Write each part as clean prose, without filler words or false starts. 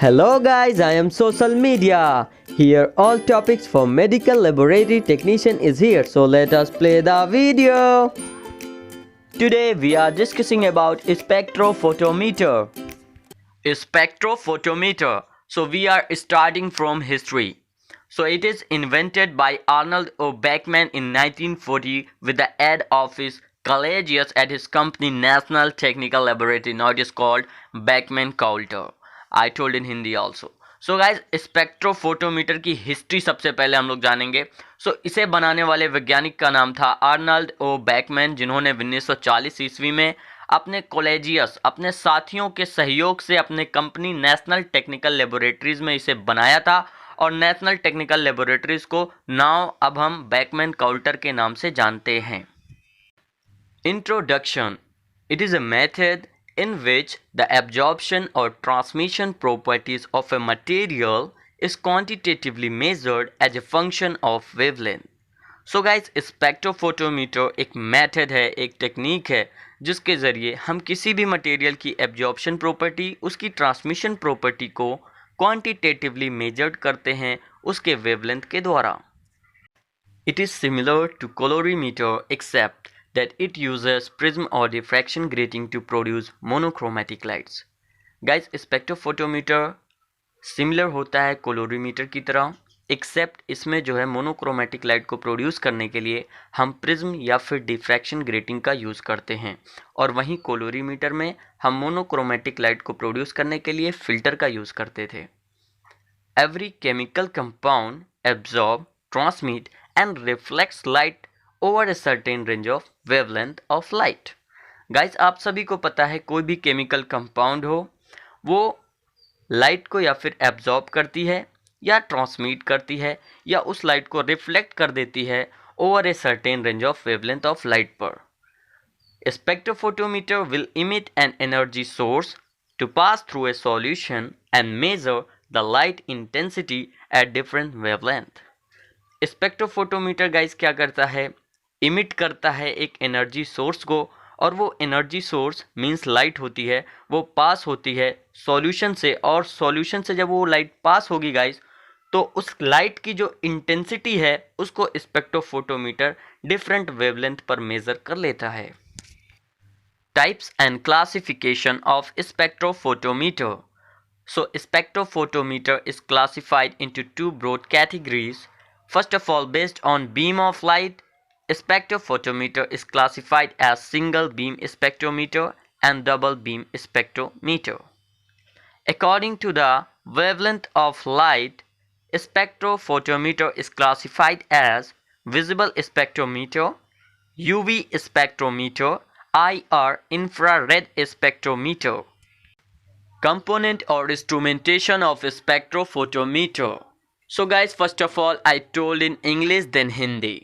Hello guys, I am Social Media. Here all topics for medical laboratory technician is here. So let us play the video. Today we are discussing about spectrophotometer. Spectrophotometer. So we are starting from history. So it is invented by Arnold O. Beckman in 1940 with the aid of his colleagues at his company National Technical Laboratory. Now it is called Beckman Coulter. I told in Hindi also. So guys spectrophotometer की history सबसे पहले हम लोग जानेंगे. इसे बनाने वाले वैज्ञानिक का नाम था आर्नल्ड ओ बैकमैन, जिन्होंने 1940 ईस्वी में अपने कॉलेजियस अपने साथियों के सहयोग से अपने कंपनी नेशनल टेक्निकल लेबोरेटरीज में इसे बनाया था. और नेशनल टेक्निकल लेबोरेटरीज को नाउ अब हम बैकमैन काउल्टर के नाम से जानते हैं. Introduction. It is a method in which the absorption or transmission properties of a material is quantitatively measured as a function of wavelength. So guys, spectrophotometer एक method है, एक टेक्निक है जिसके ज़रिए हम किसी भी मटेरियल की एब्जॉर्प्शन प्रॉपर्टी, उसकी ट्रांसमिशन प्रॉपर्टी को क्वांटिटेटिवली मेजर्ड करते हैं उसके वेवलेंथ के द्वारा. It is similar to colorimeter except that it uses prism or diffraction grating to produce monochromatic lights. Guys, spectrophotometer similar होता है कोलोरीमीटर की तरह, एक्सेप्ट इसमें जो है मोनोक्रोमेटिक लाइट को प्रोड्यूस करने के लिए हम प्रिज्म या फिर डिफ्रैक्शन ग्रेटिंग का यूज़ करते हैं, और वहीं कोलोरीमीटर में हम मोनोक्रोमेटिक लाइट को प्रोड्यूस करने के लिए फ़िल्टर का यूज़ करते थे. Every chemical compound absorb, transmit and reflects light over a certain range of wavelength of light. Guys, आप सभी को पता है कोई भी केमिकल कंपाउंड हो वो लाइट को या फिर एब्जॉर्ब करती है या ट्रांसमिट करती है या उस लाइट को रिफ्लेक्ट कर देती है over a certain range of wavelength of light पर. Spectrophotometer will emit an energy source to pass through a solution and measure the light intensity at different wavelength. Spectrophotometer guys क्या करता है, emit करता है एक एनर्जी सोर्स को, और वो एनर्जी सोर्स मींस लाइट होती है, वो पास होती है सॉल्यूशन से, और सॉल्यूशन से जब वो लाइट पास होगी गाइस तो उस लाइट की जो इंटेंसिटी है उसको स्पेक्ट्रोफोटोमीटर डिफरेंट वेवलेंथ पर मेजर कर लेता है. Types and classification of spectrophotometer. So spectrophotometer is classified into two broad categories. First of all, based on beam of light, spectrophotometer is classified as single beam spectrometer and double beam spectrometer. According to the wavelength of light, spectrophotometer is classified as visible spectrometer, UV spectrometer, IR infrared spectrometer. Component or instrumentation of spectrophotometer. So guys, first of all I told in English then Hindi.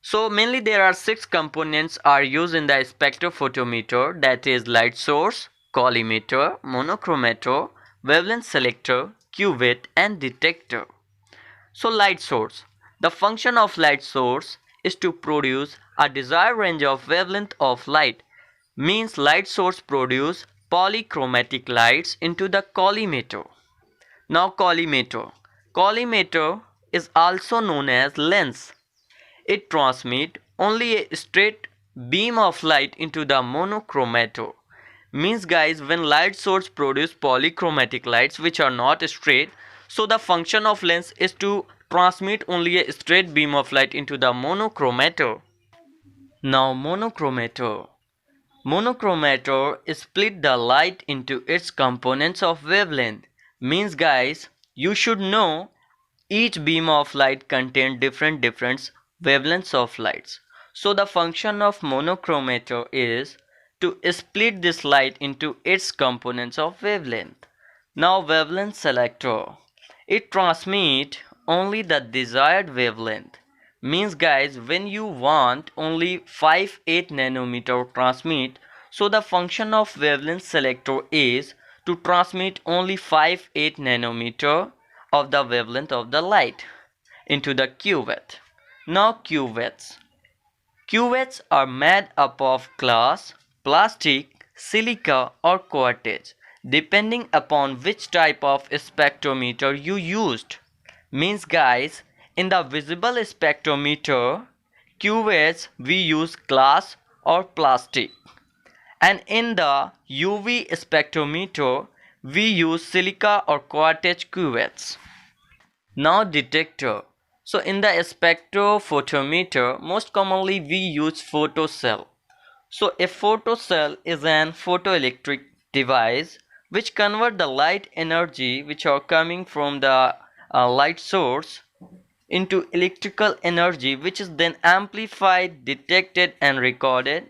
So mainly there are 6 components are used in the spectrophotometer, that is light source, collimator, monochromator, wavelength selector, cuvette and detector. So light source. The function of light source is to produce a desired range of wavelength of light. Means light source produce polychromatic lights into the collimator. Now collimator. Collimator is also known as lens. It transmits only a straight beam of light into the monochromator. Means guys, when light source produce polychromatic lights which are not straight, so the function of lens is to transmit only a straight beam of light into the monochromator. Now monochromator. Monochromator is split the light into its components of wavelength. Means guys, you should know each beam of light contains different wavelengths of lights. So the function of monochromator is to split this light into its components of wavelength. Now wavelength selector. It transmits only the desired wavelength. Means guys, when you want only 5-8 nanometer transmit, so the function of wavelength selector is to transmit only 5-8 nanometer of the wavelength of the light into the cuvette. Now cuvettes. Cuvettes are made up of glass, plastic, silica or quartz. depending upon which type of spectrometer you used. Means guys, in the visible spectrometer cuvettes we use glass or plastic, and in the UV spectrometer we use silica or quartz cuvettes. Now detector. So in the spectrophotometer, most commonly we use photocell. So a photocell is an photoelectric device which convert the light energy which are coming from the light source into electrical energy, which is then amplified, detected and recorded.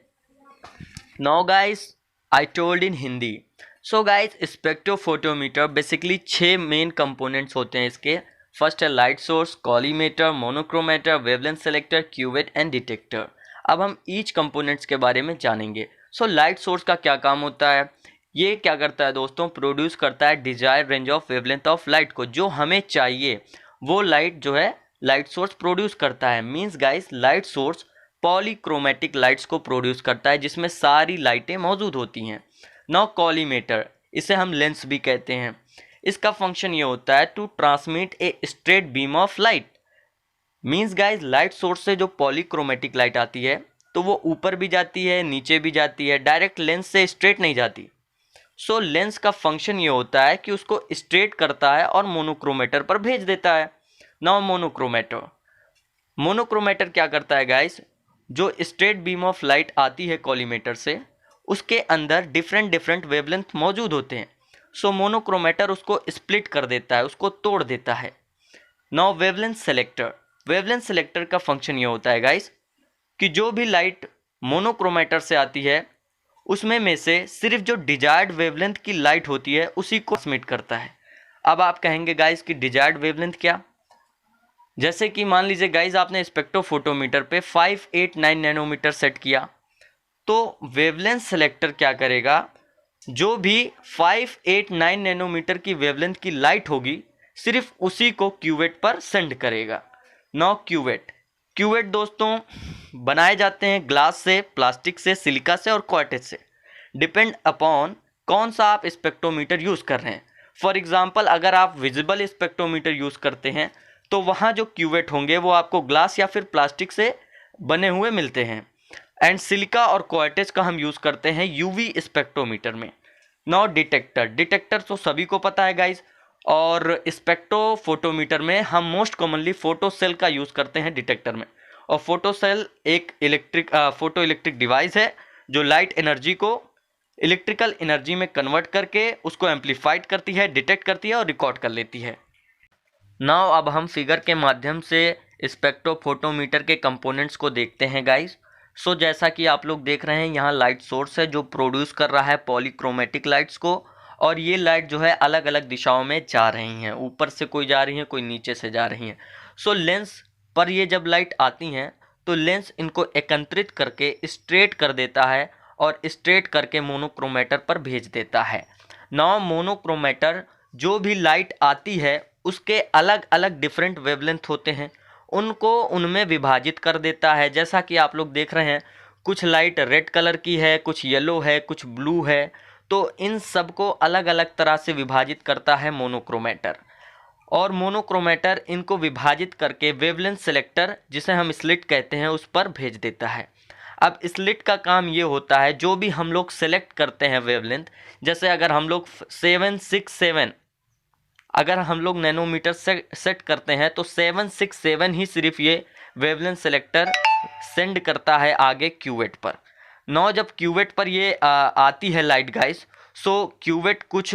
Now guys, I told in Hindi. So guys, spectrophotometer basically 6 main components होते हैं इसके. First है light source, collimator, monochromator, wavelength selector, cuvette and detector. अब हम each components के बारे में जानेंगे. सो लाइट सोर्स का क्या काम होता है? ये क्या करता है दोस्तों? प्रोड्यूस करता है desired range of wavelength of light को. जो हमें चाहिए वो लाइट जो है लाइट सोर्स प्रोड्यूस करता है. Means guys, light source polychromatic lights को प्रोड्यूस करता है जिसमें सारी लाइटें मौजूद होती हैं. नाउ कॉलीमेटर, इसे हम लेंस भी कहते हैं. इसका फंक्शन ये होता है to transmit a straight beam of light. Means guys, light source से जो पॉलीक्रोमेटिक लाइट आती है तो वो ऊपर भी जाती है, नीचे भी जाती है, डायरेक्ट लेंस से स्ट्रेट नहीं जाती. सो लेंस का फंक्शन ये होता है कि उसको स्ट्रेट करता है और मोनोक्रोमेटर पर भेज देता है. नाउ मोनोक्रोमेटर क्या करता है गाइस? जो स्ट्रेट बीम ऑफ लाइट आती है कॉलीमेटर से, उसके अंदर डिफरेंट वेवलेंथ मौजूद होते हैं. सो मोनोक्रोमेटर उसको स्प्लिट कर देता है, उसको तोड़ देता है. नाउ वेवलेंथ सेलेक्टर का फंक्शन ये होता है गाइस कि जो भी लाइट मोनोक्रोमेटर से आती है उसमें में से सिर्फ जो डिजायर्ड वेवलेंथ की लाइट होती है उसी को ट्रांसमिट करता है. अब आप कहेंगे गाइस कि डिजायर्ड वेवलेंथ क्या? जैसे कि मान लीजिए गाइस, आपने स्पेक्ट्रोफोटोमीटर पे 589 नैनोमीटर सेट किया, तो वेवलेंथ सेलेक्टर क्या करेगा? जो भी 589 नैनोमीटर की वेवलेंथ की लाइट होगी सिर्फ उसी को क्यूवेट पर सेंड करेगा. नाउ क्यूवेट दोस्तों बनाए जाते हैं ग्लास से, प्लास्टिक से, सिलिका से और क्वार्ट्ज से. डिपेंड अपॉन कौन सा आप स्पेक्ट्रोमीटर यूज़ कर रहे हैं. फॉर एग्जांपल, अगर आप विजिबल स्पेक्ट्रोमीटर यूज़ करते हैं तो वहाँ जो क्यूवेट होंगे वो आपको ग्लास या फिर प्लास्टिक से बने हुए मिलते हैं. एंड सिलिका और क्वार्ट्ज का हम यूज़ करते हैं यूवी स्पेक्ट्रोमीटर में. नाउ डिटेक्टर तो सभी को पता है गाइज, और स्पेक्ट्रोफोटोमीटर में हम मोस्ट कॉमनली फोटोसेल का यूज़ करते हैं डिटेक्टर में. और फोटोसेल एक फोटो इलेक्ट्रिक डिवाइस है जो लाइट एनर्जी को इलेक्ट्रिकल एनर्जी में कन्वर्ट करके उसको एम्पलीफाइड करती है, डिटेक्ट करती है और रिकॉर्ड कर लेती है. नाउ अब हम फिगर के माध्यम से स्पेक्ट्रोफोटोमीटर के कंपोनेंट्स को देखते हैं गाइस. सो जैसा कि आप लोग देख रहे हैं, यहाँ लाइट सोर्स है जो प्रोड्यूस कर रहा है पॉलीक्रोमेटिक लाइट्स को, और ये लाइट जो है अलग अलग दिशाओं में जा रही हैं. ऊपर से कोई जा रही है, कोई नीचे से जा रही है. सो लेंस पर ये जब लाइट आती हैं तो लेंस इनको एकत्रित करके स्ट्रेट कर देता है और स्ट्रेट करके मोनोक्रोमेटर पर भेज देता है. नाउ मोनोक्रोमेटर जो भी लाइट आती है उसके अलग अलग डिफरेंट वेवलेंथ होते हैं, उनको उनमें विभाजित कर देता है. जैसा कि आप लोग देख रहे हैं, कुछ लाइट रेड कलर की है, कुछ येलो है, कुछ ब्लू है. तो इन सब को अलग अलग तरह से विभाजित करता है मोनोक्रोमेटर, और मोनोक्रोमेटर इनको विभाजित करके वेवलेंथ सेलेक्टर, जिसे हम स्लिट कहते हैं, उस पर भेज देता है. अब स्लिट का काम ये होता है, जो भी हम लोग सेलेक्ट करते हैं वेवलेंथ, जैसे अगर हम लोग 767 अगर हम लोग नैनोमीटर से सेट करते हैं तो 767 ही सिर्फ ये वेवलेंथ सेलेक्टर सेंड करता है आगे क्यूवेट पर. नौ जब क्यूवेट पर ये आती है लाइट गाइस, सो क्यूवेट कुछ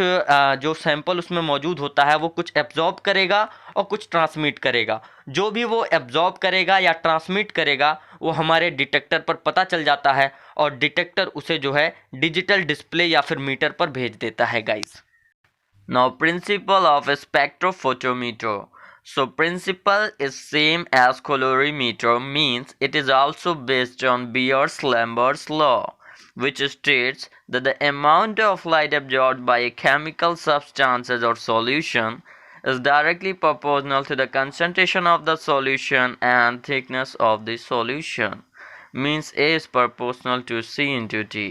जो सैंपल उसमें मौजूद होता है वो कुछ एब्जॉर्ब करेगा और कुछ ट्रांसमिट करेगा. जो भी वो एब्जॉर्ब करेगा या ट्रांसमिट करेगा वो हमारे डिटेक्टर पर पता चल जाता है, और डिटेक्टर उसे जो है डिजिटल डिस्प्ले या फिर मीटर पर भेज देता है guys. Now principle of a spectrophotometer. So principle is same as colorimeter, means it is also based on Beer-Lambert's law, which states that the amount of light absorbed by a chemical substances or solution is directly proportional to the concentration of the solution and thickness of the solution. Means A is proportional to C into T.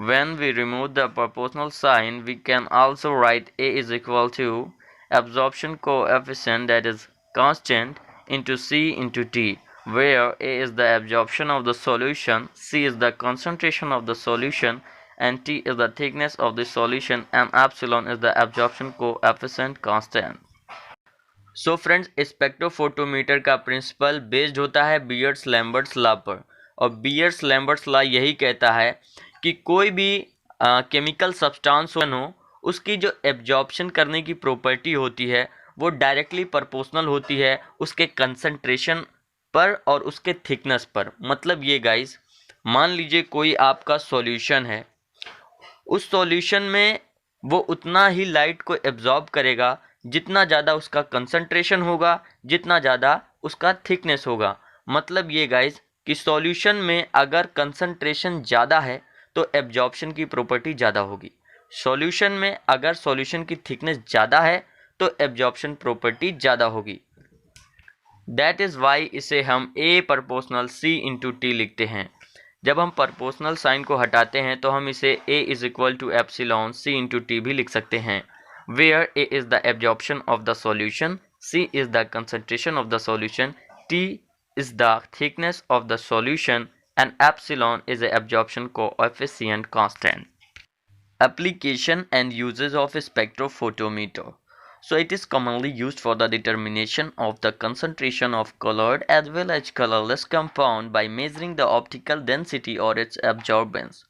When we remove the proportional sign, we can also write A is equal to absorption coefficient, that is constant, into C into T, where A is the absorption of the solution, C is the concentration of the solution, and T is the thickness of the solution, and epsilon is the absorption coefficient constant. So friends, spectrophotometer का principle based होता है bears Lambert's law पर, और bears Lambert's law यही कहता है कि कोई भी केमिकल सब्सटेंस हो, उसकी जो एब्जॉर्प्शन करने की प्रॉपर्टी होती है वो डायरेक्टली प्रोपोर्शनल होती है उसके कंसंट्रेशन पर और उसके थिकनेस पर। मतलब ये गाइस, मान लीजिए कोई आपका सॉल्यूशन है, उस सॉल्यूशन में वो उतना ही लाइट को एब्जॉर्ब करेगा जितना ज़्यादा उसका कंसंट्रेशन होगा, जितना ज़्यादा उसका थिकनेस होगा। मतलब ये गाइस कि सॉल्यूशन में अगर कंसंट्रेशन ज़्यादा है तो एब्जॉर्प्शन की प्रॉपर्टी ज़्यादा होगी, सॉल्यूशन में अगर सॉल्यूशन की थिकनेस ज़्यादा है तो एब्जॉर्प्शन प्रॉपर्टी ज़्यादा होगी। दैट इज़ वाई इसे हम A proportional C into T लिखते हैं। जब हम प्रोपोर्शनल साइन को हटाते हैं तो हम इसे A is equal to epsilon C into T भी लिख सकते हैं, where A is the absorption of the solution, C is the concentration of the solution, T is the thickness of the solution, and epsilon is the absorption coefficient constant. Application and uses of a spectrophotometer. So it is commonly used for the determination of the concentration of colored as well as colorless compound by measuring the optical density or its absorbance.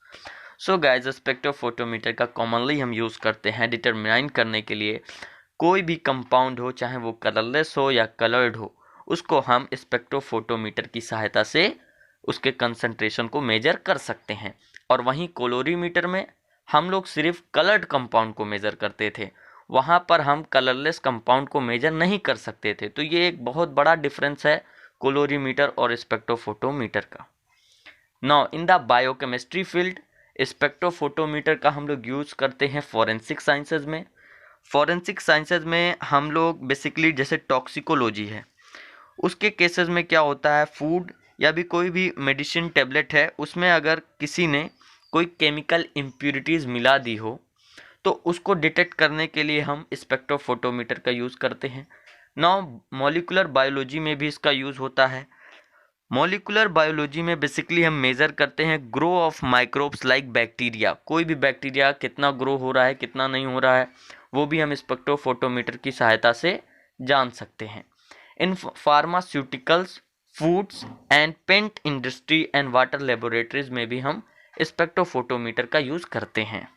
So guys, spectrophotometer का commonly हम use करते हैं determine करने के लिए कोई भी compound हो, चाहे वो कलरलेस हो या कलर्ड हो, उसको हम स्पेक्ट्रोफोटोमीटर की सहायता से उसके कंसंट्रेशन को मेजर कर सकते हैं। और वहीं कोलोरीमीटर में हम लोग सिर्फ कलर्ड कंपाउंड को मेज़र करते थे, वहाँ पर हम कलरलेस कंपाउंड को मेजर नहीं कर सकते थे। तो ये एक बहुत बड़ा डिफरेंस है कोलोरीमीटर और स्पेक्ट्रोफोटोमीटर का। Now in the biochemistry field, spectrophotometer का हम लोग यूज़ करते हैं फॉरेंसिक साइंसेज में। फॉरेंसिक साइंसेज में हम लोग बेसिकली, जैसे टॉक्सिकोलॉजी है, उसके केसेस में क्या होता है, फूड या भी कोई भी मेडिसिन टेबलेट है, उसमें अगर किसी ने कोई केमिकल इम्प्यूरिटीज़ मिला दी हो तो उसको डिटेक्ट करने के लिए हम स्पेक्ट्रोफोटोमीटर का यूज़ करते हैं। नाउ मॉलिक्यूलर बायोलॉजी में भी इसका यूज़ होता है। मॉलिक्यूलर बायोलॉजी में बेसिकली हम मेज़र करते हैं grow of microbes like bacteria. कोई भी बैक्टीरिया कितना ग्रो हो रहा है, कितना नहीं हो रहा है, वो भी हम स्पेक्ट्रोफोटोमीटर की सहायता से जान सकते हैं। इन pharmaceuticals, foods and paint industry and water laboratories में भी हम स्पेक्ट्रोफोटोमीटर का यूज़ करते हैं।